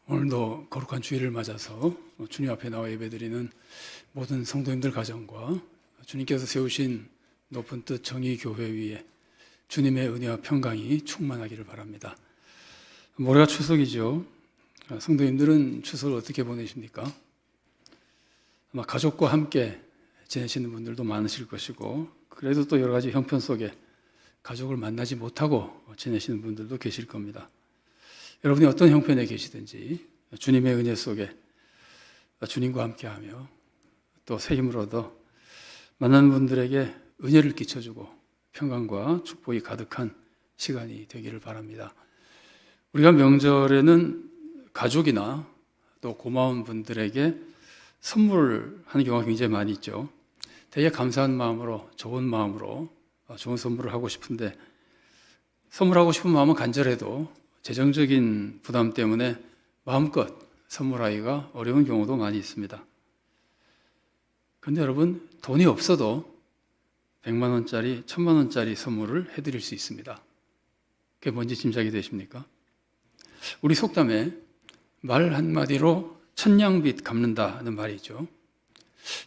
오늘도 거룩한 주일을 맞아서 주님 앞에 나와 예배드리는 모든 성도님들 가정과 주님께서 세우신 높은 뜻 정의교회 위에 주님의 은혜와 평강이 충만하기를 바랍니다. 모레가 추석이죠. 성도님들은 추석을 어떻게 보내십니까? 아마 가족과 함께 지내시는 분들도 많으실 것이고, 그래도 또 여러 가지 형편 속에 가족을 만나지 못하고 지내시는 분들도 계실 겁니다. 여러분이 어떤 형편에 계시든지 주님의 은혜 속에 주님과 함께하며 또 새 힘을 얻어 만나는 분들에게 은혜를 끼쳐주고 평강과 축복이 가득한 시간이 되기를 바랍니다. 우리가 명절에는 가족이나 또 고마운 분들에게 선물하는 경우가 굉장히 많이 있죠. 되게 감사한 마음으로, 좋은 마음으로 좋은 선물을 하고 싶은데, 선물하고 싶은 마음은 간절해도 재정적인 부담 때문에 마음껏 선물하기가 어려운 경우도 많이 있습니다. 그런데 여러분, 돈이 없어도 100만 원짜리, 1000만 원짜리 선물을 해드릴 수 있습니다. 그게 뭔지 짐작이 되십니까? 우리 속담에 말 한마디로 천냥빚 갚는다는 말이 있죠.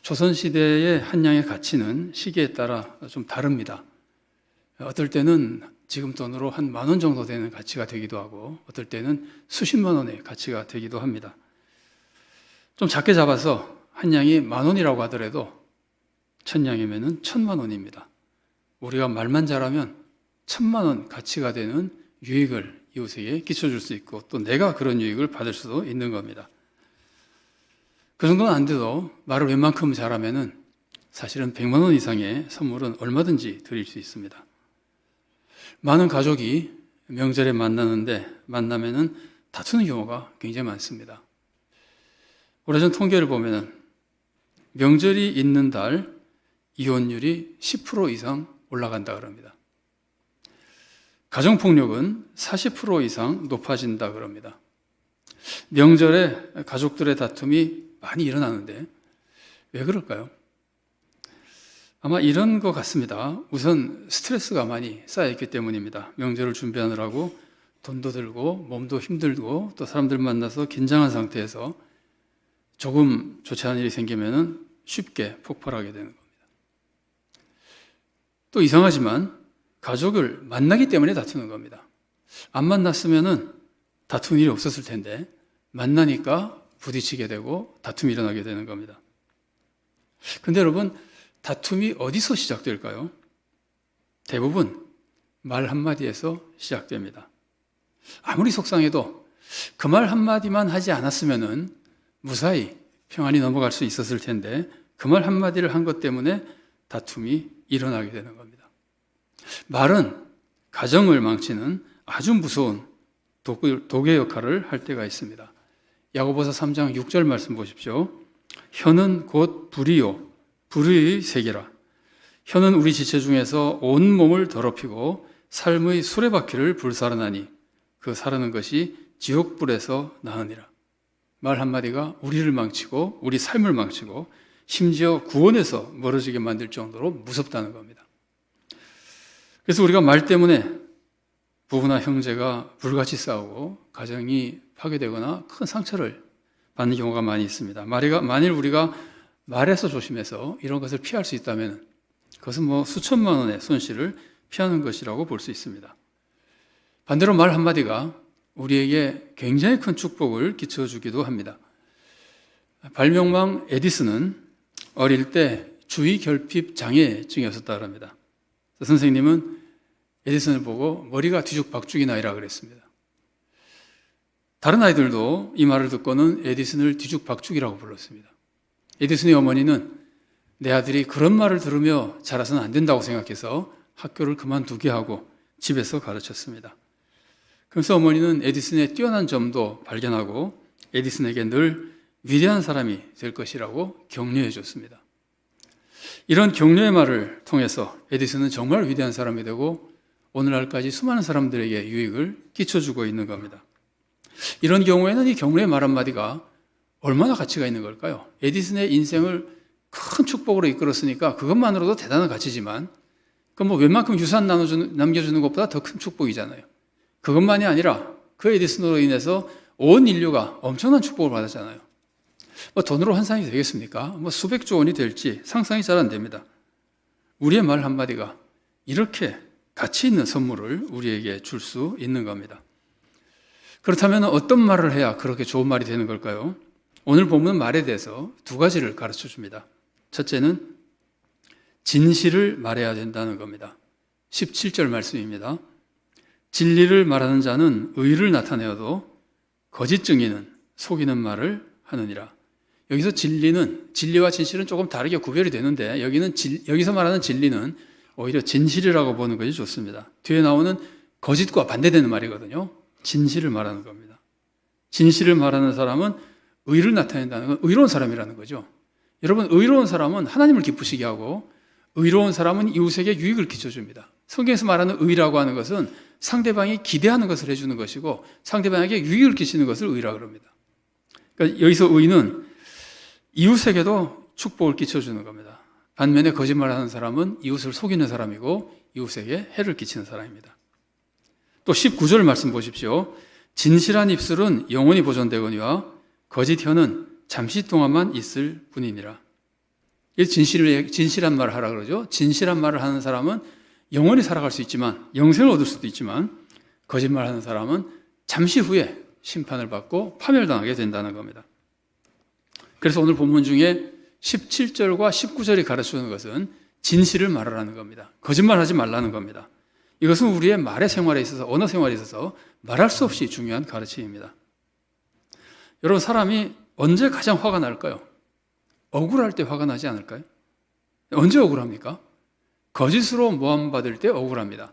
조선시대의 한 냥의 가치는 시기에 따라 좀 다릅니다. 어떨 때는 지금 돈으로 한 10,000원 정도 되는 가치가 되기도 하고, 어떨 때는 수십만 원의 가치가 되기도 합니다. 좀 작게 잡아서 한 냥이 10,000원이라고 하더라도 1000냥이면 10,000만 원입니다. 우리가 말만 잘하면 1000만 원 가치가 되는 유익을 이웃에게 끼쳐줄 수 있고, 또 내가 그런 유익을 받을 수도 있는 겁니다. 그 정도는 안 돼도 말을 웬만큼 잘하면은 사실은 100만 원 이상의 선물은 얼마든지 드릴 수 있습니다. 많은 가족이 명절에 만나면은 다투는 경우가 굉장히 많습니다. 오래전 통계를 보면은 명절이 있는 달 이혼율이 10% 이상 올라간다 그럽니다. 가정폭력은 40% 이상 높아진다 그럽니다. 명절에 가족들의 다툼이 많이 일어나는데 왜 그럴까요? 아마 이런 것 같습니다. 우선 스트레스가 많이 쌓여있기 때문입니다. 명절을 준비하느라고 돈도 들고 몸도 힘들고 또 사람들 만나서 긴장한 상태에서 조금 좋지 않은 일이 생기면 쉽게 폭발하게 되는 겁니다. 또 이상하지만 가족을 만나기 때문에 다투는 겁니다. 안 만났으면 다투는 일이 없었을 텐데 만나니까 부딪히게 되고 다툼이 일어나게 되는 겁니다. 근데 여러분, 다툼이 어디서 시작될까요? 대부분 말 한마디에서 시작됩니다. 아무리 속상해도 그 말 한마디만 하지 않았으면 무사히 평안히 넘어갈 수 있었을 텐데, 그 말 한마디를 한 것 때문에 다툼이 일어나게 되는 겁니다. 말은 가정을 망치는 아주 무서운 독의 역할을 할 때가 있습니다. 야고보서 3장 6절 말씀 보십시오. 혀는 곧 불이요 불의의 세계라. 혀는 우리 지체 중에서 온 몸을 더럽히고 삶의 수레바퀴를 불사르나니 그 사르는 것이 지옥불에서 나으니라. 말 한마디가 우리를 망치고 우리 삶을 망치고 심지어 구원에서 멀어지게 만들 정도로 무섭다는 겁니다. 그래서 우리가 말 때문에 부부나 형제가 불같이 싸우고 가정이 파괴되거나 큰 상처를 받는 경우가 많이 있습니다. 만일 우리가 말에서 조심해서 이런 것을 피할 수 있다면 그것은 수천만 원의 손실을 피하는 것이라고 볼 수 있습니다. 반대로 말 한마디가 우리에게 굉장히 큰 축복을 끼쳐주기도 합니다. 발명왕 에디슨은 어릴 때 주의결핍 장애증이었었다고 합니다. 선생님은 에디슨을 보고 머리가 뒤죽박죽이 나이라 그랬습니다. 다른 아이들도 이 말을 듣고는 에디슨을 뒤죽박죽이라고 불렀습니다. 에디슨의 어머니는 내 아들이 그런 말을 들으며 자라서는 안 된다고 생각해서 학교를 그만두게 하고 집에서 가르쳤습니다. 그래서 어머니는 에디슨의 뛰어난 점도 발견하고 에디슨에게 늘 위대한 사람이 될 것이라고 격려해 줬습니다. 이런 격려의 말을 통해서 에디슨은 정말 위대한 사람이 되고 오늘날까지 수많은 사람들에게 유익을 끼쳐주고 있는 겁니다. 이런 경우에는 이 격려의 말 한마디가 얼마나 가치가 있는 걸까요? 에디슨의 인생을 큰 축복으로 이끌었으니까 그것만으로도 대단한 가치지만, 그건 웬만큼 유산 남겨주는 것보다 더 큰 축복이잖아요. 그것만이 아니라 그 에디슨으로 인해서 온 인류가 엄청난 축복을 받았잖아요. 돈으로 환산이 되겠습니까? 수백조 원이 될지 상상이 잘 안 됩니다. 우리의 말 한마디가 이렇게 가치 있는 선물을 우리에게 줄 수 있는 겁니다. 그렇다면 어떤 말을 해야 그렇게 좋은 말이 되는 걸까요? 오늘 본문 말에 대해서 두 가지를 가르쳐 줍니다. 첫째는 진실을 말해야 된다는 겁니다. 17절 말씀입니다. 진리를 말하는 자는 의를 나타내어도 거짓 증인은 속이는 말을 하느니라. 여기서 진리와 진실은 조금 다르게 구별이 되는데 여기서 말하는 진리는 오히려 진실이라고 보는 것이 좋습니다. 뒤에 나오는 거짓과 반대되는 말이거든요. 진실을 말하는 겁니다. 진실을 말하는 사람은 의를 나타낸다는 건 의로운 사람이라는 거죠. 여러분, 의로운 사람은 하나님을 기쁘시게 하고 의로운 사람은 이웃에게 유익을 끼쳐줍니다. 성경에서 말하는 의라고 하는 것은 상대방이 기대하는 것을 해주는 것이고 상대방에게 유익을 끼치는 것을 의라고 합니다. 그러니까 여기서 의는 이웃에게도 축복을 끼쳐주는 겁니다. 반면에 거짓말하는 사람은 이웃을 속이는 사람이고 이웃에게 해를 끼치는 사람입니다. 또 19절 말씀 보십시오. 진실한 입술은 영원히 보존되거니와 거짓 혀는 잠시 동안만 있을 뿐이니라. 진실한 말을 하라 그러죠. 진실한 말을 하는 사람은 영원히 살아갈 수 있지만, 영생을 얻을 수도 있지만, 거짓말하는 사람은 잠시 후에 심판을 받고 파멸당하게 된다는 겁니다. 그래서 오늘 본문 중에 17절과 19절이 가르치는 것은 진실을 말하라는 겁니다. 거짓말하지 말라는 겁니다. 이것은 우리의 말의 생활에 있어서, 언어 생활에 있어서 말할 수 없이 중요한 가르침입니다. 여러분, 사람이 언제 가장 화가 날까요? 억울할 때 화가 나지 않을까요? 언제 억울합니까? 거짓으로 모함받을 때 억울합니다.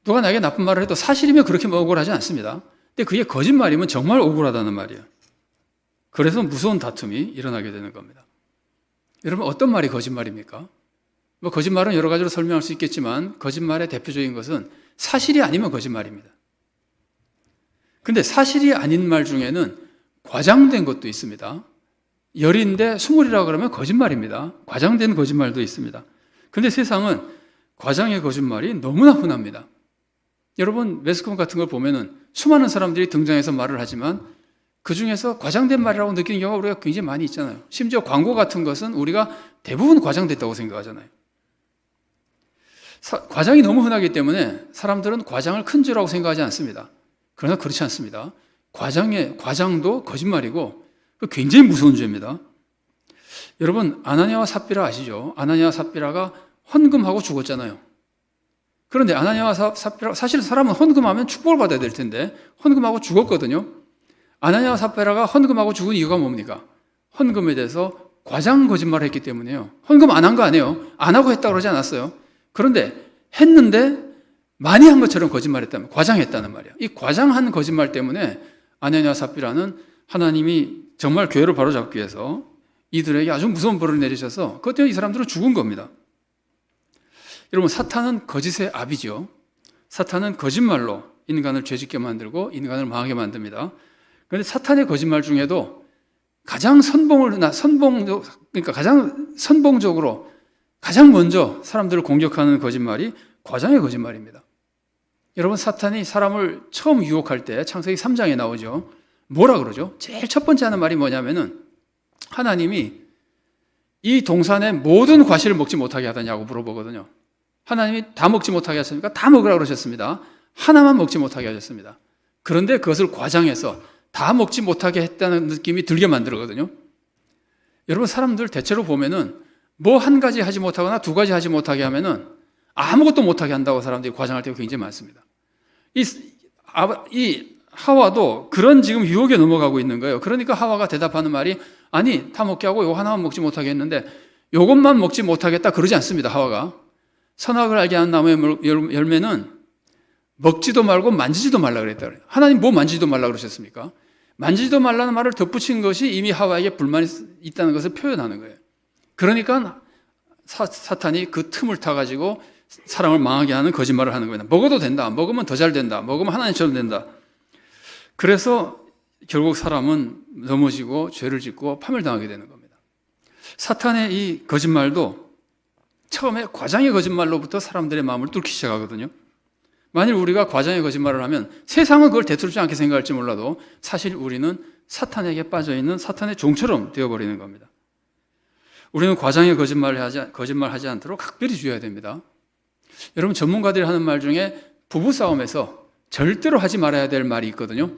누가 나에게 나쁜 말을 해도 사실이면 그렇게 억울하지 않습니다. 근데 그게 거짓말이면 정말 억울하다는 말이에요. 그래서 무서운 다툼이 일어나게 되는 겁니다. 여러분, 어떤 말이 거짓말입니까? 거짓말은 여러 가지로 설명할 수 있겠지만 거짓말의 대표적인 것은 사실이 아니면 거짓말입니다. 근데 사실이 아닌 말 중에는 과장된 것도 있습니다. 열인데 스물이라고 그러면 거짓말입니다. 과장된 거짓말도 있습니다. 근데 세상은 과장의 거짓말이 너무나 흔합니다. 여러분, 매스컴 같은 걸 보면은 수많은 사람들이 등장해서 말을 하지만 그 중에서 과장된 말이라고 느끼는 경우가 우리가 굉장히 많이 있잖아요. 심지어 광고 같은 것은 우리가 대부분 과장됐다고 생각하잖아요. 과장이 너무 흔하기 때문에 사람들은 과장을 큰 죄라고 생각하지 않습니다. 그러나 그렇지 않습니다. 과장도 거짓말이고 굉장히 무서운 죄입니다. 여러분, 아나니아와 삽비라 아시죠? 아나니아와 삽비라가 헌금하고 죽었잖아요. 그런데 아나니아와 삽비라, 사실 사람은 헌금하면 축복을 받아야 될 텐데 헌금하고 죽었거든요. 아나니아와 삽비라가 헌금하고 죽은 이유가 뭡니까? 헌금에 대해서 과장 거짓말을 했기 때문이에요. 헌금 안 한 거 아니에요. 안 하고 했다고 그러지 않았어요. 그런데 했는데 많이 한 것처럼 거짓말했다면 과장했다는 말이에요. 이 과장한 거짓말 때문에 아나니아와 삽비라는 하나님이 정말 교회를 바로잡기 위해서 이들에게 아주 무서운 벌을 내리셔서 그것 때문에 이 사람들은 죽은 겁니다. 여러분, 사탄은 거짓의 압이죠. 사탄은 거짓말로 인간을 죄짓게 만들고 인간을 망하게 만듭니다. 그런데 사탄의 거짓말 중에도 가장 가장 선봉적으로 가장 먼저 사람들을 공격하는 거짓말이 과장의 거짓말입니다. 여러분, 사탄이 사람을 처음 유혹할 때 창세기 3장에 나오죠. 뭐라 그러죠? 제일 첫 번째 하는 말이 뭐냐면은 하나님이 이 동산의 모든 과실을 먹지 못하게 하더냐고 물어보거든요. 하나님이 다 먹지 못하게 하셨습니까? 다 먹으라고 그러셨습니다. 하나만 먹지 못하게 하셨습니다. 그런데 그것을 과장해서 다 먹지 못하게 했다는 느낌이 들게 만들거든요. 여러분, 사람들 대체로 보면은 뭐 한 가지 하지 못하거나 두 가지 하지 못하게 하면은 아무것도 못하게 한다고 사람들이 과장할 때가 굉장히 많습니다. 이 하와도 그런 지금 유혹에 넘어가고 있는 거예요. 그러니까 하와가 대답하는 말이 아니, 다 먹게 하고 요거 하나만 먹지 못하게 했는데 요것만 먹지 못하겠다 그러지 않습니다. 하와가 선악을 알게 하는 나무의 열매는 먹지도 말고 만지지도 말라 그랬다 그래요. 하나님 뭐 만지지도 말라 그러셨습니까? 만지지도 말라는 말을 덧붙인 것이 이미 하와에게 불만이 있다는 것을 표현하는 거예요. 그러니까 사탄이 그 틈을 타가지고 사람을 망하게 하는 거짓말을 하는 겁니다. 먹어도 된다. 먹으면 더 잘 된다. 먹으면 하나님처럼 된다. 그래서 결국 사람은 넘어지고 죄를 짓고 파멸당하게 되는 겁니다. 사탄의 이 거짓말도 처음에 과장의 거짓말로부터 사람들의 마음을 뚫기 시작하거든요. 만일 우리가 과장의 거짓말을 하면 세상은 그걸 대수롭지 않게 생각할지 몰라도 사실 우리는 사탄에게 빠져있는 사탄의 종처럼 되어버리는 겁니다. 우리는 과장의 거짓말하지 않도록 각별히 주의해야 됩니다. 여러분, 전문가들이 하는 말 중에 부부싸움에서 절대로 하지 말아야 될 말이 있거든요.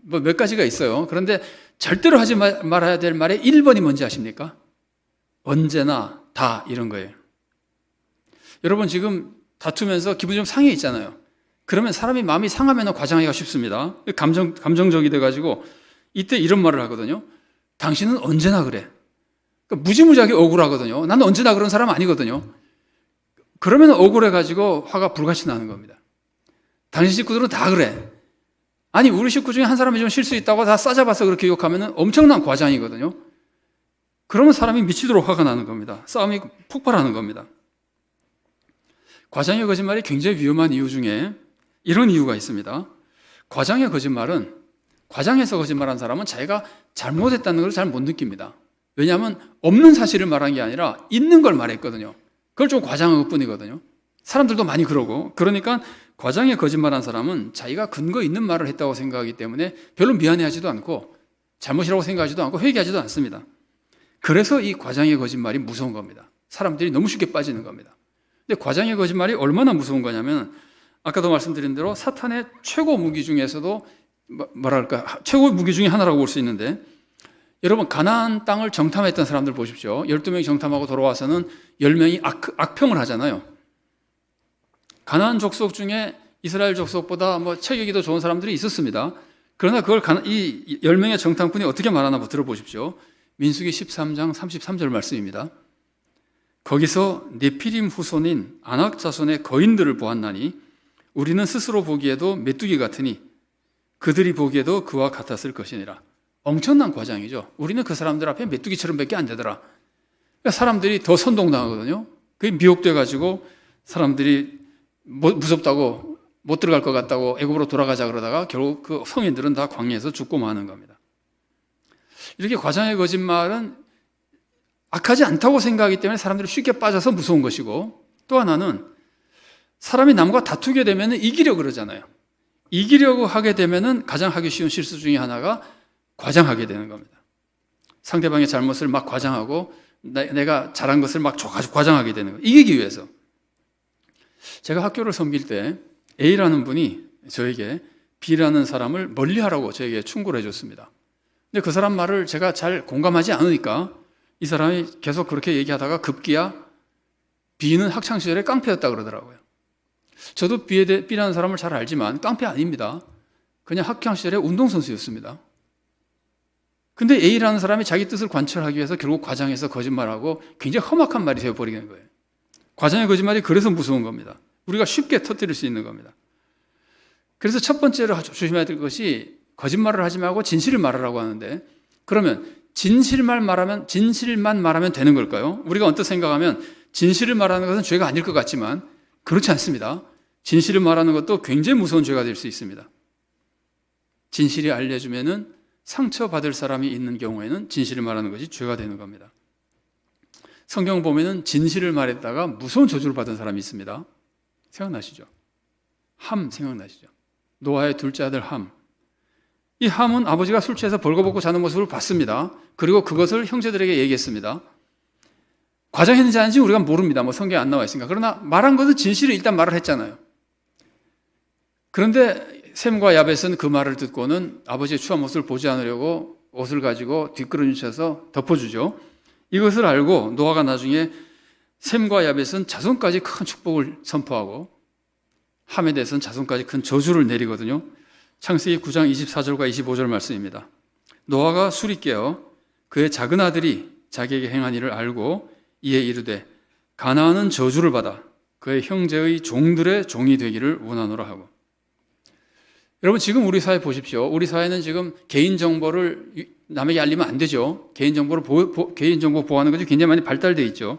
뭐 몇 가지가 있어요. 그런데 절대로 하지 말아야 될 말의 1번이 뭔지 아십니까? 언제나 다, 이런 거예요. 여러분, 지금 다투면서 기분이 좀 상해 있잖아요. 그러면 사람이 마음이 상하면 과장하기가 쉽습니다. 감정적이 돼가지고 이때 이런 말을 하거든요. 당신은 언제나 그래. 그러니까 무지무지하게 억울하거든요. 나는 언제나 그런 사람 아니거든요. 그러면 억울해가지고 화가 불같이 나는 겁니다. 당신 식구들은 다 그래. 아니, 우리 식구 중에 한 사람이 좀 실수 있다고 다 싸잡아서 그렇게 욕하면 엄청난 과장이거든요. 그러면 사람이 미치도록 화가 나는 겁니다. 싸움이 폭발하는 겁니다. 과장의 거짓말이 굉장히 위험한 이유 중에 이런 이유가 있습니다. 과장의 거짓말은, 과장해서 거짓말한 사람은 자기가 잘못했다는 걸 잘 못 느낍니다. 왜냐하면 없는 사실을 말한 게 아니라 있는 걸 말했거든요. 그걸 좀 과장한 것 뿐이거든요. 사람들도 많이 그러고, 그러니까 과장의 거짓말한 사람은 자기가 근거 있는 말을 했다고 생각하기 때문에 별로 미안해하지도 않고 잘못이라고 생각하지도 않고 회개하지도 않습니다. 그래서 이 과장의 거짓말이 무서운 겁니다. 사람들이 너무 쉽게 빠지는 겁니다. 근데 과장의 거짓말이 얼마나 무서운 거냐면, 아까도 말씀드린 대로 사탄의 최고 무기 중에서도 최고 무기 중에 하나라고 볼 수 있는데, 여러분, 가나안 땅을 정탐했던 사람들 보십시오. 12명이 정탐하고 돌아와서는 10명이 악평을 하잖아요. 가나안 족속 중에 이스라엘 족속보다 체격이 더 좋은 사람들이 있었습니다. 그러나 그걸 이 10명의 정탐꾼이 어떻게 말하나 들어보십시오. 민수기 13장 33절 말씀입니다. 거기서 네피림 후손인 아낙 자손의 거인들을 보았나니 우리는 스스로 보기에도 메뚜기 같으니 그들이 보기에도 그와 같았을 것이니라. 엄청난 과장이죠. 우리는 그 사람들 앞에 메뚜기처럼 밖에 안 되더라. 그러니까 사람들이 더 선동당하거든요. 그게 미혹돼가지고 사람들이 무섭다고 못 들어갈 것 같다고 애굽으로 돌아가자 그러다가 결국 그 성인들은 다 광야에서 죽고 마는 겁니다. 이렇게 과장의 거짓말은 악하지 않다고 생각하기 때문에 사람들이 쉽게 빠져서 무서운 것이고, 또 하나는 사람이 남과 다투게 되면 이기려고 그러잖아요. 이기려고 하게 되면 가장 하기 쉬운 실수 중에 하나가 과장하게 되는 겁니다. 상대방의 잘못을 막 과장하고 내가 잘한 것을 막 과장하게 되는 거예요. 이기기 위해서. 제가 학교를 섬길 때 A라는 분이 저에게 B라는 사람을 멀리하라고 저에게 충고를 해줬습니다. 근데 그 사람 말을 제가 잘 공감하지 않으니까 이 사람이 계속 그렇게 얘기하다가 급기야 B는 학창시절에 깡패였다 그러더라고요. 저도 B라는 사람을 잘 알지만 깡패 아닙니다. 그냥 학창시절에 운동선수였습니다. 근데 A라는 사람이 자기 뜻을 관철하기 위해서 결국 과장해서 거짓말하고 굉장히 험악한 말이 되어버리는 거예요. 과장의 거짓말이 그래서 무서운 겁니다. 우리가 쉽게 터뜨릴 수 있는 겁니다. 그래서 첫 번째로 조심해야 될 것이 거짓말을 하지 말고 진실을 말하라고 하는데, 그러면 진실만 말하면 되는 걸까요? 우리가 언뜻 생각하면 진실을 말하는 것은 죄가 아닐 것 같지만 그렇지 않습니다. 진실을 말하는 것도 굉장히 무서운 죄가 될 수 있습니다. 진실이 알려주면은 상처받을 사람이 있는 경우에는 진실을 말하는 것이 죄가 되는 겁니다. 성경 보면은 진실을 말했다가 무서운 저주를 받은 사람이 있습니다. 생각나시죠? 함 생각나시죠? 노아의 둘째 아들 함. 이 함은 아버지가 술 취해서 벌거벗고 자는 모습을 봤습니다. 그리고 그것을 형제들에게 얘기했습니다. 과장했는지 아닌지 우리가 모릅니다. 성경에 안 나와 있으니까. 그러나 말한 것은 진실을 일단 말을 했잖아요. 그런데 셈과 야벳은 그 말을 듣고는 아버지의 추한 모습을 보지 않으려고 옷을 가지고 뒷걸음쳐서 덮어주죠. 이것을 알고 노아가 나중에 셈과 야벳은 자손까지 큰 축복을 선포하고 함에 대해서는 자손까지 큰 저주를 내리거든요. 창세기 9장 24절과 25절 말씀입니다. 노아가 술이 깨어 그의 작은 아들이 자기에게 행한 일을 알고 이에 이르되 가나안은 저주를 받아 그의 형제의 종들의 종이 되기를 원하노라 하고. 여러분, 지금 우리 사회 보십시오. 우리 사회는 지금 개인정보를 남에게 알리면 안 되죠. 개인정보 보호하는 것이 굉장히 많이 발달되어 있죠.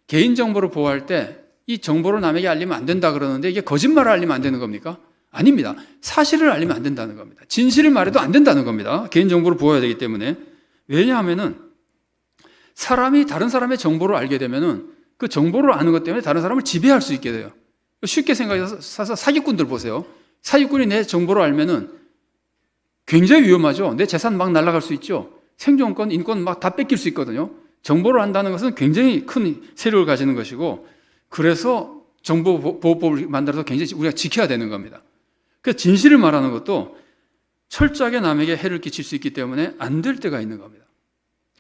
개인정보를 보호할 때 이 정보를 남에게 알리면 안 된다 그러는데 이게 거짓말을 알리면 안 되는 겁니까? 아닙니다. 사실을 알리면 안 된다는 겁니다. 진실을 말해도 안 된다는 겁니다. 개인정보를 보호해야 되기 때문에. 왜냐하면은 사람이 다른 사람의 정보를 알게 되면은 그 정보를 아는 것 때문에 다른 사람을 지배할 수 있게 돼요. 쉽게 생각해서 사기꾼들 보세요. 사기꾼이 내 정보를 알면은 굉장히 위험하죠. 내 재산 막 날아갈 수 있죠. 생존권, 인권 막 다 뺏길 수 있거든요. 정보를 안다는 것은 굉장히 큰 세력을 가지는 것이고, 그래서 정보보호법을 만들어서 굉장히 우리가 지켜야 되는 겁니다. 그래서 진실을 말하는 것도 철저하게 남에게 해를 끼칠 수 있기 때문에 안 될 때가 있는 겁니다.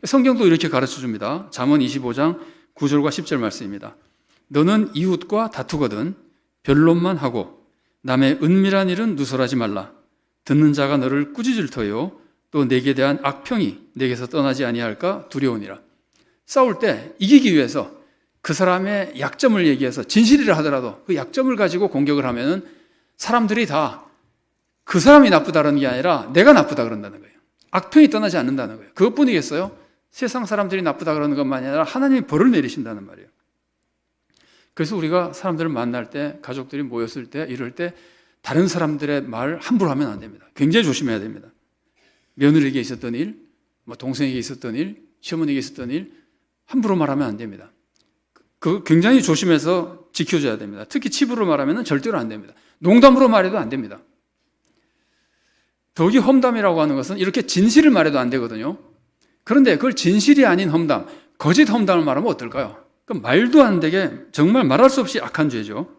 성경도 이렇게 가르쳐 줍니다. 잠언 25장 9절과 10절 말씀입니다. 너는 이웃과 다투거든 변론만 하고 남의 은밀한 일은 누설하지 말라. 듣는 자가 너를 꾸짖을 터요 또 내게 대한 악평이 내게서 떠나지 아니할까 두려우니라. 싸울 때 이기기 위해서 그 사람의 약점을 얘기해서 진실이라 하더라도 그 약점을 가지고 공격을 하면은 사람들이 다 그 사람이 나쁘다는 게 아니라 내가 나쁘다 그런다는 거예요. 악평이 떠나지 않는다는 거예요. 그것뿐이겠어요? 세상 사람들이 나쁘다 그러는 것만이 아니라 하나님이 벌을 내리신다는 말이에요. 그래서 우리가 사람들을 만날 때, 가족들이 모였을 때, 이럴 때 다른 사람들의 말 함부로 하면 안 됩니다. 굉장히 조심해야 됩니다. 며느리에게 있었던 일, 동생에게 있었던 일, 시어머니에게 있었던 일 함부로 말하면 안 됩니다. 그거 굉장히 조심해서 지켜줘야 됩니다. 특히 치부로 말하면 절대로 안 됩니다. 농담으로 말해도 안 됩니다. 더욱이 험담이라고 하는 것은 이렇게 진실을 말해도 안 되거든요. 그런데 그걸 진실이 아닌 험담, 거짓 험담을 말하면 어떨까요? 그 말도 안 되게 정말 말할 수 없이 악한 죄죠.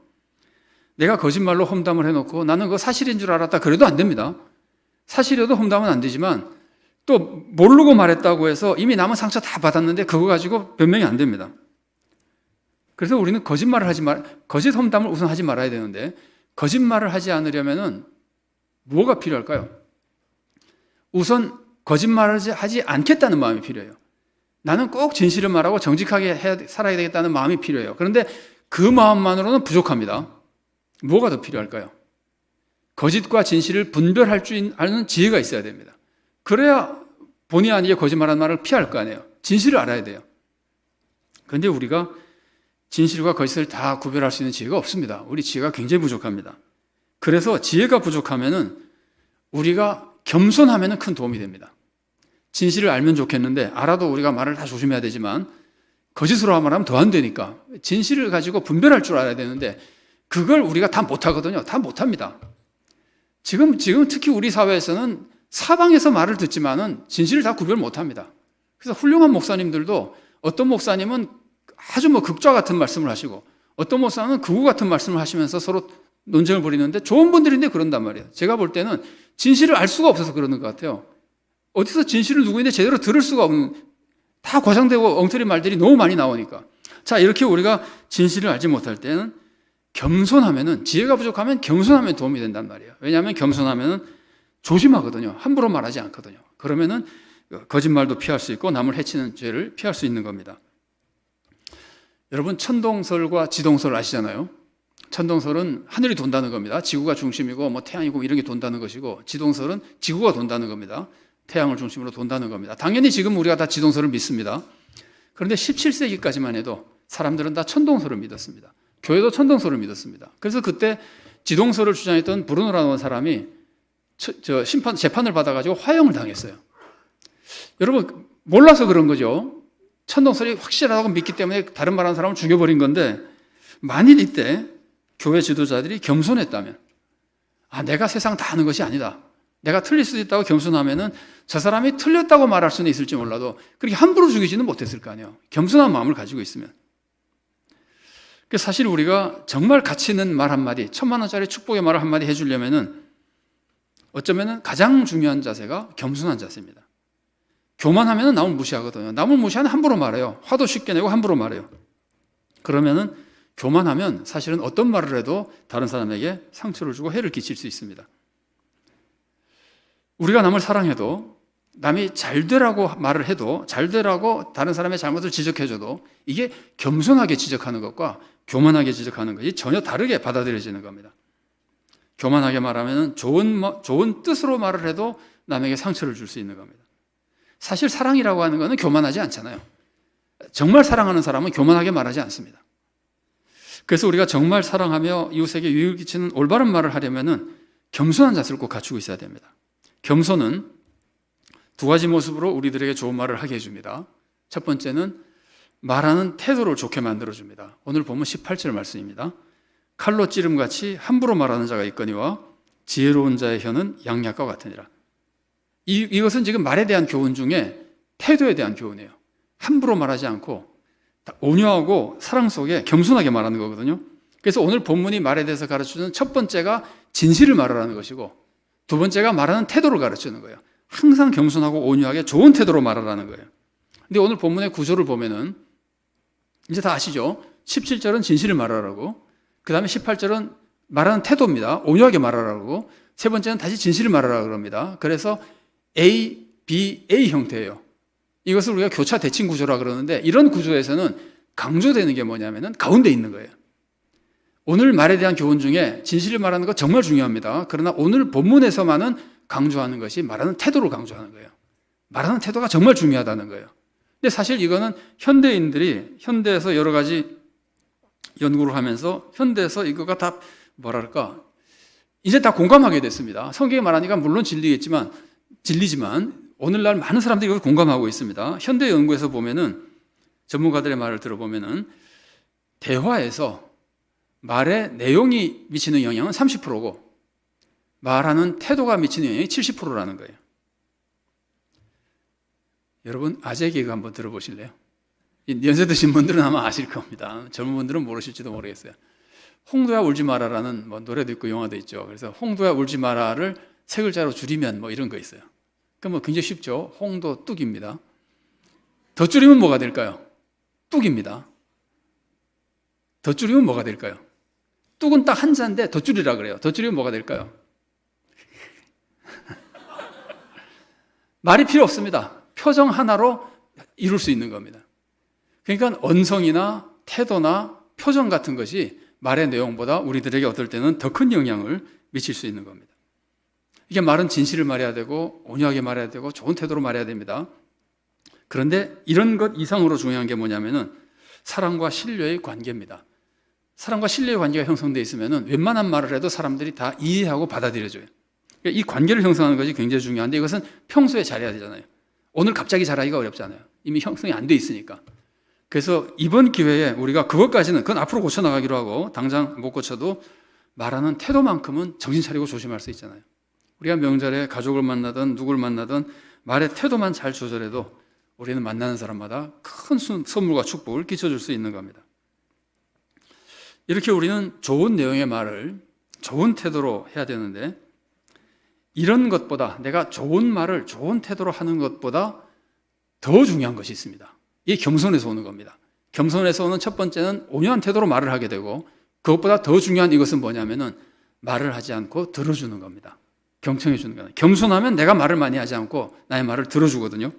내가 거짓말로 험담을 해놓고 나는 그거 사실인 줄 알았다 그래도 안 됩니다. 사실이어도 험담은 안 되지만 또 모르고 말했다고 해서 이미 남은 상처 다 받았는데 그거 가지고 변명이 안 됩니다. 그래서 우리는 거짓 험담을 우선 하지 말아야 되는데 거짓말을 하지 않으려면은 뭐가 필요할까요? 우선 거짓말을 하지 않겠다는 마음이 필요해요. 나는 꼭 진실을 말하고 정직하게 살아야 되겠다는 마음이 필요해요. 그런데 그 마음만으로는 부족합니다. 뭐가 더 필요할까요? 거짓과 진실을 분별할 줄 아는 지혜가 있어야 됩니다. 그래야 본의 아니게 거짓말하는 말을 피할 거 아니에요. 진실을 알아야 돼요. 그런데 우리가 진실과 거짓을 다 구별할 수 있는 지혜가 없습니다. 우리 지혜가 굉장히 부족합니다. 그래서 지혜가 부족하면은 우리가 겸손하면은 큰 도움이 됩니다. 진실을 알면 좋겠는데 알아도 우리가 말을 다 조심해야 되지만 거짓으로 말하면 더 안 되니까 진실을 가지고 분별할 줄 알아야 되는데 그걸 우리가 다 못하거든요. 다 못합니다. 지금 특히 우리 사회에서는 사방에서 말을 듣지만은 진실을 다 구별 못합니다. 그래서 훌륭한 목사님들도 어떤 목사님은 아주 극좌 같은 말씀을 하시고 어떤 목사님은 극우 같은 말씀을 하시면서 서로 논쟁을 벌이는데 좋은 분들인데 그런단 말이에요. 제가 볼 때는 진실을 알 수가 없어서 그러는 것 같아요. 어디서 진실을 누구인데 제대로 들을 수가 없는 다 과장되고 엉터리 말들이 너무 많이 나오니까. 자, 이렇게 우리가 진실을 알지 못할 때는 겸손하면은 지혜가 부족하면 겸손하면 도움이 된단 말이에요. 왜냐하면 겸손하면은 조심하거든요. 함부로 말하지 않거든요. 그러면은 거짓말도 피할 수 있고 남을 해치는 죄를 피할 수 있는 겁니다. 여러분 천동설과 지동설 아시잖아요. 천동설은 하늘이 돈다는 겁니다. 지구가 중심이고 태양이고 이런 게 돈다는 것이고 지동설은 지구가 돈다는 겁니다. 태양을 중심으로 돈다는 겁니다. 당연히 지금 우리가 다 지동설을 믿습니다. 그런데 17세기까지만 해도 사람들은 다 천동설을 믿었습니다. 교회도 천동설을 믿었습니다. 그래서 그때 지동설을 주장했던 브루노라는 사람이 재판을 받아가지고 화형을 당했어요. 여러분 몰라서 그런 거죠. 천동설이 확실하다고 믿기 때문에 다른 말하는 사람을 죽여버린 건데 만일 이때 교회 지도자들이 겸손했다면 내가 세상 다 아는 것이 아니다. 내가 틀릴 수도 있다고 겸손하면은 저 사람이 틀렸다고 말할 수는 있을지 몰라도 그렇게 함부로 죽이지는 못했을 거 아니에요. 겸손한 마음을 가지고 있으면. 사실 우리가 정말 가치 있는 말 한마디, 1,000만 원짜리 축복의 말을 한마디 해주려면은 어쩌면은 가장 중요한 자세가 겸손한 자세입니다. 교만하면은 남을 무시하거든요. 남을 무시하면 함부로 말해요. 화도 쉽게 내고 함부로 말해요. 그러면은 교만하면 사실은 어떤 말을 해도 다른 사람에게 상처를 주고 해를 끼칠 수 있습니다. 우리가 남을 사랑해도 남이 잘 되라고 말을 해도 잘 되라고 다른 사람의 잘못을 지적해줘도 이게 겸손하게 지적하는 것과 교만하게 지적하는 것이 전혀 다르게 받아들여지는 겁니다. 교만하게 말하면 좋은 뜻으로 말을 해도 남에게 상처를 줄 수 있는 겁니다. 사실 사랑이라고 하는 것은 교만하지 않잖아요. 정말 사랑하는 사람은 교만하게 말하지 않습니다. 그래서 우리가 정말 사랑하며 이웃에게 유익을 끼치는 올바른 말을 하려면 겸손한 자세를 꼭 갖추고 있어야 됩니다. 겸손은 두 가지 모습으로 우리들에게 좋은 말을 하게 해줍니다. 첫 번째는 말하는 태도를 좋게 만들어줍니다. 오늘 보면 18절 말씀입니다. 칼로 찌름같이 함부로 말하는 자가 있거니와 지혜로운 자의 혀는 양약과 같으니라. 이것은 지금 말에 대한 교훈 중에 태도에 대한 교훈이에요. 함부로 말하지 않고 온유하고 사랑 속에 겸손하게 말하는 거거든요. 그래서 오늘 본문이 말에 대해서 가르쳐주는 첫 번째가 진실을 말하라는 것이고, 두 번째가 말하는 태도를 가르치는 거예요. 항상 겸손하고 온유하게 좋은 태도로 말하라는 거예요. 근데 오늘 본문의 구조를 보면은 이제 다 아시죠? 17절은 진실을 말하라고, 그 다음에 18절은 말하는 태도입니다. 온유하게 말하라고. 세 번째는 다시 진실을 말하라고 그럽니다. 그래서 A, B, A 형태예요. 이것을 우리가 교차 대칭 구조라 그러는데, 이런 구조에서는 강조되는 게 뭐냐면은 가운데 있는 거예요. 오늘 말에 대한 교훈 중에 진실을 말하는 거 정말 중요합니다. 그러나 오늘 본문에서만은 강조하는 것이 말하는 태도를 강조하는 거예요. 말하는 태도가 정말 중요하다는 거예요. 근데 사실 이거는 현대인들이 현대에서 여러 가지 연구를 하면서 현대에서 이거가 다 뭐랄까 이제 다 공감하게 됐습니다. 성경이 말하니까 물론 진리지만 오늘날 많은 사람들이 이걸 공감하고 있습니다. 현대 연구에서 보면은 전문가들의 말을 들어보면은 대화에서 말의 내용이 미치는 영향은 30%고 말하는 태도가 미치는 영향이 70%라는 거예요. 여러분 아재 개그 한번 들어보실래요? 연세 드신 분들은 아마 아실 겁니다. 젊은 분들은 모르실지도 모르겠어요. 홍도야 울지 마라라는 노래도 있고 영화도 있죠. 그래서 홍도야 울지 마라를 세 글자로 줄이면 이런 거 있어요. 그럼 굉장히 쉽죠. 홍도 뚝입니다. 더 줄이면 뭐가 될까요? 뚝입니다. 더 줄이면 뭐가 될까요? 뚝은 딱 한자인데 더 줄이라 그래요. 더 줄이면 뭐가 될까요? 말이 필요 없습니다. 표정 하나로 이룰 수 있는 겁니다. 그러니까 언성이나 태도나 표정 같은 것이 말의 내용보다 우리들에게 어떨 때는 더 큰 영향을 미칠 수 있는 겁니다. 이게 말은 진실을 말해야 되고 온유하게 말해야 되고 좋은 태도로 말해야 됩니다. 그런데 이런 것 이상으로 중요한 게 뭐냐면은 사랑과 신뢰의 관계입니다. 사랑과 신뢰의 관계가 형성되어 있으면은 웬만한 말을 해도 사람들이 다 이해하고 받아들여줘요. 그러니까 이 관계를 형성하는 것이 굉장히 중요한데 이것은 평소에 잘해야 되잖아요. 오늘 갑자기 잘하기가 어렵잖아요. 이미 형성이 안 돼 있으니까. 그래서 이번 기회에 우리가 그건 앞으로 고쳐나가기로 하고 당장 못 고쳐도 말하는 태도만큼은 정신 차리고 조심할 수 있잖아요. 우리가 명절에 가족을 만나든 누구를 만나든 말의 태도만 잘 조절해도 우리는 만나는 사람마다 큰 선물과 축복을 끼쳐줄 수 있는 겁니다. 이렇게 우리는 좋은 내용의 말을 좋은 태도로 해야 되는데 이런 것보다 내가 좋은 말을 좋은 태도로 하는 것보다 더 중요한 것이 있습니다. 이게 겸손에서 오는 겁니다. 겸손에서 오는 첫 번째는 온유한 태도로 말을 하게 되고 그것보다 더 중요한 이것은 뭐냐면은 말을 하지 않고 들어주는 겁니다. 경청해 주는 거예요. 겸손하면 내가 말을 많이 하지 않고 나의 말을 들어주거든요.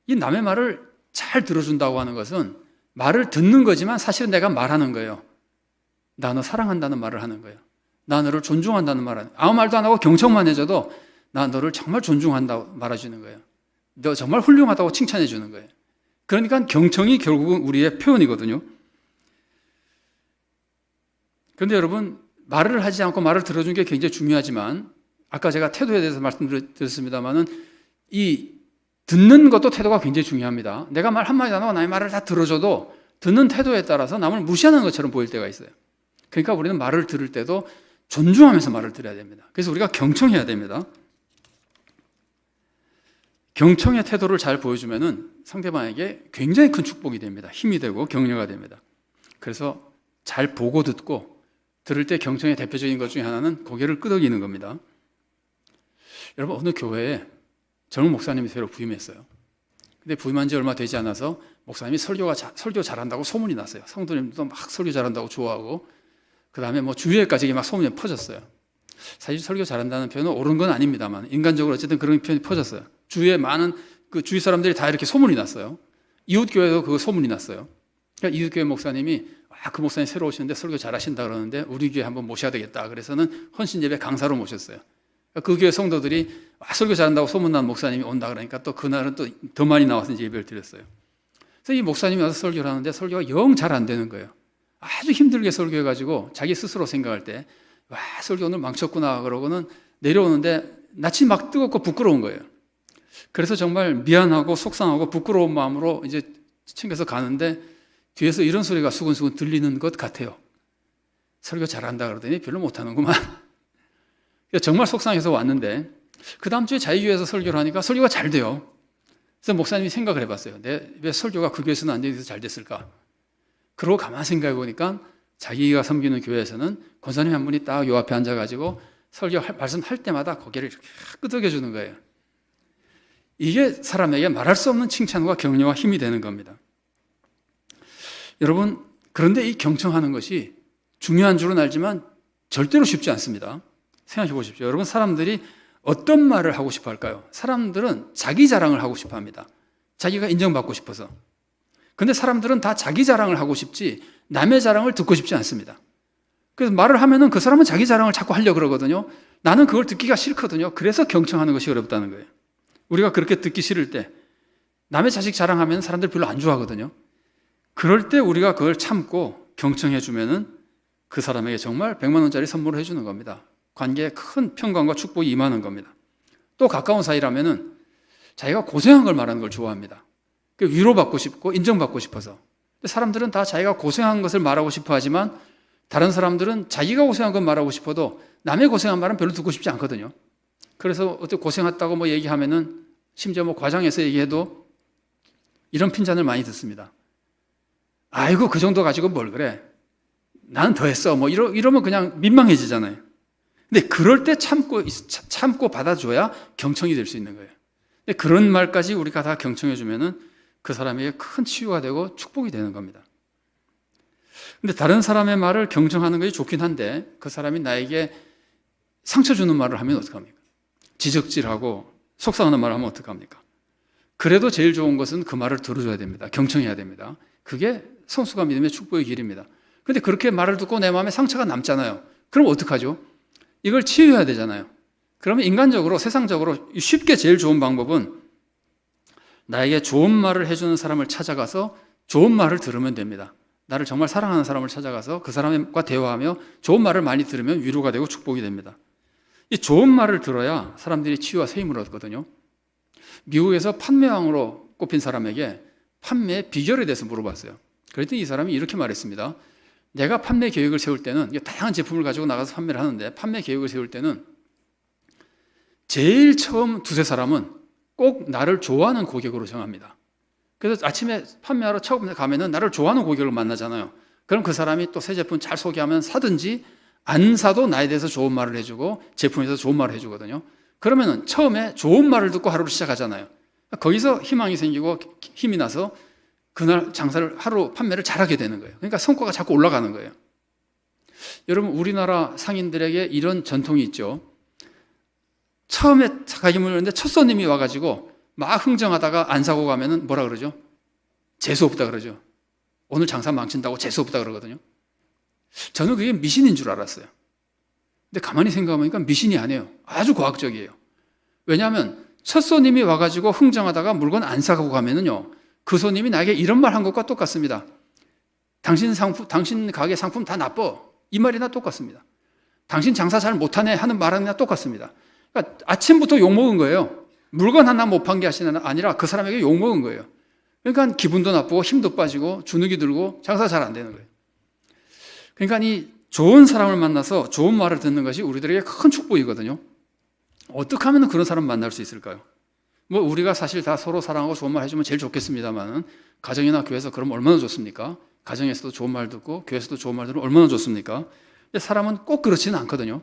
이 남의 말을 잘 들어준다고 하는 것은 말을 듣는 거지만 사실은 내가 말하는 거예요. 나 너 사랑한다는 말을 하는 거예요. 나 너를 존중한다는 말을 아무 말도 안 하고 경청만 해줘도 나 너를 정말 존중한다고 말해주는 거예요. 너 정말 훌륭하다고 칭찬해 주는 거예요. 그러니까 경청이 결국은 우리의 표현이거든요. 그런데 여러분 말을 하지 않고 말을 들어주는 게 굉장히 중요하지만 아까 제가 태도에 대해서 말씀드렸습니다마는 이 듣는 것도 태도가 굉장히 중요합니다. 내가 말 한마디 안 하고 나의 말을 다 들어줘도 듣는 태도에 따라서 남을 무시하는 것처럼 보일 때가 있어요. 그러니까 우리는 말을 들을 때도 존중하면서 말을 들어야 됩니다. 그래서 우리가 경청해야 됩니다. 경청의 태도를 잘 보여주면은 상대방에게 굉장히 큰 축복이 됩니다. 힘이 되고 격려가 됩니다. 그래서 잘 보고 듣고 들을 때 경청의 대표적인 것 중에 하나는 고개를 끄덕이는 겁니다. 여러분 어느 교회에 젊은 목사님이 새로 부임했어요. 근데 부임한 지 얼마 되지 않아서 목사님이 설교 잘한다고 소문이 났어요. 성도님들도 막 설교 잘한다고 좋아하고 그 다음에 주위에까지 막 소문이 퍼졌어요. 사실 설교 잘한다는 표현은 옳은 건 아닙니다만 인간적으로 어쨌든 그런 표현이 퍼졌어요. 주위에 많은 그 주위 사람들이 다 이렇게 소문이 났어요. 이웃교회도 그 소문이 났어요. 그러니까 이웃교회 목사님이 그 목사님 새로 오시는데 설교 잘하신다 그러는데 우리 교회 한번 모셔야 되겠다. 그래서는 헌신예배 강사로 모셨어요. 그 교회 성도들이 설교 잘한다고 소문난 목사님이 온다 그러니까 또 그날은 또 더 많이 나와서 이제 예배를 드렸어요. 그래서 이 목사님이 와서 설교를 하는데 설교가 영 잘 안 되는 거예요. 아주 힘들게 설교해가지고 자기 스스로 생각할 때 설교 오늘 망쳤구나 그러고는 내려오는데 낯이 막 뜨겁고 부끄러운 거예요. 그래서 정말 미안하고 속상하고 부끄러운 마음으로 이제 챙겨서 가는데 뒤에서 이런 소리가 수근수근 들리는 것 같아요. 설교 잘한다 그러더니 별로 못하는구만. 정말 속상해서 왔는데 그 다음 주에 자유교회에서 설교를 하니까 설교가 잘 돼요. 그래서 목사님이 생각을 해봤어요. 왜 설교가 그 교회에서는 안 돼서 잘 됐을까? 그러고 가만히 생각해 보니까 자기가 섬기는 교회에서는 권사님 한 분이 딱 요 앞에 앉아가지고 말씀할 때마다 고개를 이렇게 끄덕여 주는 거예요. 이게 사람에게 말할 수 없는 칭찬과 격려와 힘이 되는 겁니다. 여러분, 그런데 이 경청하는 것이 중요한 줄은 알지만 절대로 쉽지 않습니다. 생각해 보십시오. 여러분, 사람들이 어떤 말을 하고 싶어 할까요? 사람들은 자기 자랑을 하고 싶어 합니다. 자기가 인정받고 싶어서. 근데 사람들은 다 자기 자랑을 하고 싶지 남의 자랑을 듣고 싶지 않습니다. 그래서 말을 하면은 그 사람은 자기 자랑을 자꾸 하려고 그러거든요. 나는 그걸 듣기가 싫거든요. 그래서 경청하는 것이 어렵다는 거예요. 우리가 그렇게 듣기 싫을 때 남의 자식 자랑하면 사람들 별로 안 좋아하거든요. 그럴 때 우리가 그걸 참고 경청해 주면은 그 사람에게 정말 100만 원짜리 선물을 해 주는 겁니다. 관계에 큰 평강과 축복이 임하는 겁니다. 또 가까운 사이라면은 자기가 고생한 걸 말하는 걸 좋아합니다. 위로받고 싶고 인정받고 싶어서. 사람들은 다 자기가 고생한 것을 말하고 싶어 하지만 다른 사람들은 자기가 고생한 걸 말하고 싶어도 남의 고생한 말은 별로 듣고 싶지 않거든요. 그래서 어떻게 고생했다고 뭐 얘기하면은 심지어 뭐 과장해서 얘기해도 이런 핀잔을 많이 듣습니다. 아이고, 그 정도 가지고 뭘 그래. 나는 더 했어. 뭐 이러면 그냥 민망해지잖아요. 근데 그럴 때 참고 받아줘야 경청이 될 수 있는 거예요. 근데 그런 말까지 우리가 다 경청해주면은 그 사람에게 큰 치유가 되고 축복이 되는 겁니다. 근데 다른 사람의 말을 경청하는 것이 좋긴 한데 그 사람이 나에게 상처 주는 말을 하면 어떡합니까? 지적질하고 속상하는 말을 하면 어떡합니까? 그래도 제일 좋은 것은 그 말을 들어줘야 됩니다. 경청해야 됩니다. 그게 성수가 믿음의 축복의 길입니다. 근데 그렇게 말을 듣고 내 마음에 상처가 남잖아요. 그럼 어떡하죠? 이걸 치유해야 되잖아요. 그러면 인간적으로, 세상적으로 쉽게 제일 좋은 방법은 나에게 좋은 말을 해주는 사람을 찾아가서 좋은 말을 들으면 됩니다. 나를 정말 사랑하는 사람을 찾아가서 그 사람과 대화하며 좋은 말을 많이 들으면 위로가 되고 축복이 됩니다. 이 좋은 말을 들어야 사람들이 치유와 새 힘을 얻거든요. 미국에서 판매왕으로 꼽힌 사람에게 판매의 비결에 대해서 물어봤어요. 그랬더니 이 사람이 이렇게 말했습니다. 내가 판매 계획을 세울 때는 다양한 제품을 가지고 나가서 판매를 하는데 판매 계획을 세울 때는 제일 처음 두세 사람은 꼭 나를 좋아하는 고객으로 정합니다. 그래서 아침에 판매하러 처음 가면은 나를 좋아하는 고객을 만나잖아요. 그럼 그 사람이 또 새 제품 잘 소개하면 사든지 안 사도 나에 대해서 좋은 말을 해주고 제품에 대해서 좋은 말을 해주거든요. 그러면은 처음에 좋은 말을 듣고 하루를 시작하잖아요. 거기서 희망이 생기고 힘이 나서 그날 장사를 하루 판매를 잘하게 되는 거예요. 그러니까 성과가 자꾸 올라가는 거예요. 여러분, 우리나라 상인들에게 이런 전통이 있죠. 처음에 가게 문을 열는데 첫 손님이 와가지고 막 흥정하다가 안 사고 가면은 뭐라 그러죠? 재수 없다 그러죠. 오늘 장사 망친다고 재수 없다 그러거든요. 저는 그게 미신인 줄 알았어요. 근데 가만히 생각해보니까 미신이 아니에요. 아주 과학적이에요. 왜냐하면 첫 손님이 와가지고 흥정하다가 물건 안 사고 가면은요, 그 손님이 나에게 이런 말 한 것과 똑같습니다. 당신 가게 상품 다 나빠. 이 말이나 똑같습니다. 당신 장사 잘 못하네 하는 말이나 똑같습니다. 그러니까 아침부터 욕먹은 거예요. 물건 하나 못 판 게 아니라 그 사람에게 욕먹은 거예요. 그러니까 기분도 나쁘고 힘도 빠지고 주눅이 들고 장사가 잘 안 되는 거예요. 그러니까 이 좋은 사람을 만나서 좋은 말을 듣는 것이 우리들에게 큰 축복이거든요. 어떻게 하면 그런 사람 만날 수 있을까요? 뭐 우리가 사실 다 서로 사랑하고 좋은 말 해주면 제일 좋겠습니다만은 가정이나 교회에서 그러면 얼마나 좋습니까? 가정에서도 좋은 말 듣고 교회에서도 좋은 말 들으면 얼마나 좋습니까? 근데 사람은 꼭 그렇지는 않거든요.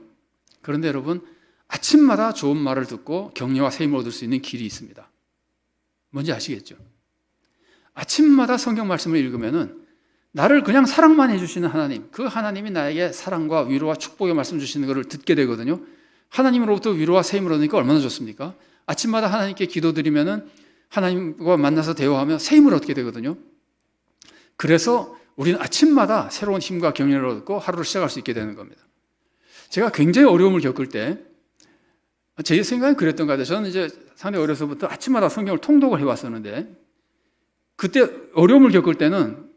그런데 여러분, 아침마다 좋은 말을 듣고 격려와 새 힘을 얻을 수 있는 길이 있습니다. 뭔지 아시겠죠? 아침마다 성경 말씀을 읽으면은 나를 그냥 사랑만 해주시는 하나님, 그 하나님이 나에게 사랑과 위로와 축복의 말씀 주시는 것을 듣게 되거든요. 하나님으로부터 위로와 새 힘을 얻으니까 얼마나 좋습니까? 아침마다 하나님께 기도드리면은 하나님과 만나서 대화하며 새 힘을 얻게 되거든요. 그래서 우리는 아침마다 새로운 힘과 격려를 얻고 하루를 시작할 수 있게 되는 겁니다. 제가 굉장히 어려움을 겪을 때, 제 생각엔 그랬던 것 같아요. 저는 이제 상당히 어려서부터 아침마다 성경을 통독을 해왔었는데, 그때 어려움을 겪을 때는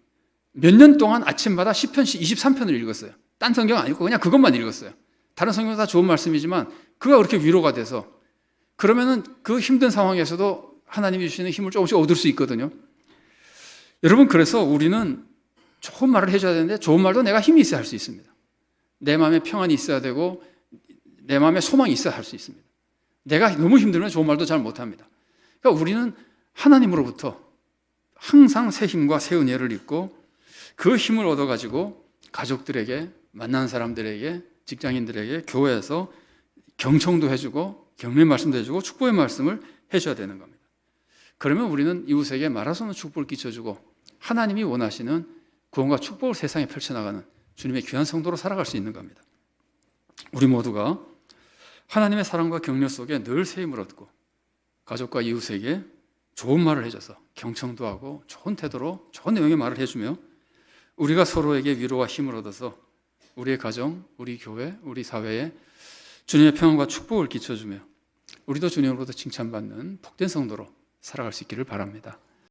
몇 년 동안 아침마다 시편씩 23편을 읽었어요. 딴 성경 안 읽고 그냥 그것만 읽었어요. 다른 성경은 다 좋은 말씀이지만 그가 그렇게 위로가 돼서, 그러면은 그 힘든 상황에서도 하나님이 주시는 힘을 조금씩 얻을 수 있거든요. 여러분, 그래서 우리는 좋은 말을 해줘야 되는데 좋은 말도 내가 힘이 있어야 할 수 있습니다. 내 마음에 평안이 있어야 되고 내 마음에 소망이 있어야 할 수 있습니다. 내가 너무 힘들면 좋은 말도 잘 못합니다. 그러니까 우리는 하나님으로부터 항상 새 힘과 새 은혜를 입고 그 힘을 얻어가지고 가족들에게, 만나는 사람들에게, 직장인들에게, 교회에서 경청도 해주고 격려의 말씀도 해주고 축복의 말씀을 해줘야 되는 겁니다. 그러면 우리는 이웃에게 말할 수 없는 축복을 끼쳐주고 하나님이 원하시는 구원과 축복을 세상에 펼쳐나가는 주님의 귀한 성도로 살아갈 수 있는 겁니다. 우리 모두가 하나님의 사랑과 격려 속에 늘 새 힘을 얻고 가족과 이웃에게 좋은 말을 해줘서 경청도 하고 좋은 태도로 좋은 내용의 말을 해주며 우리가 서로에게 위로와 힘을 얻어서 우리의 가정, 우리 교회, 우리 사회에 주님의 평안과 축복을 끼쳐주며 우리도 주님으로부터 칭찬받는 복된 성도로 살아갈 수 있기를 바랍니다.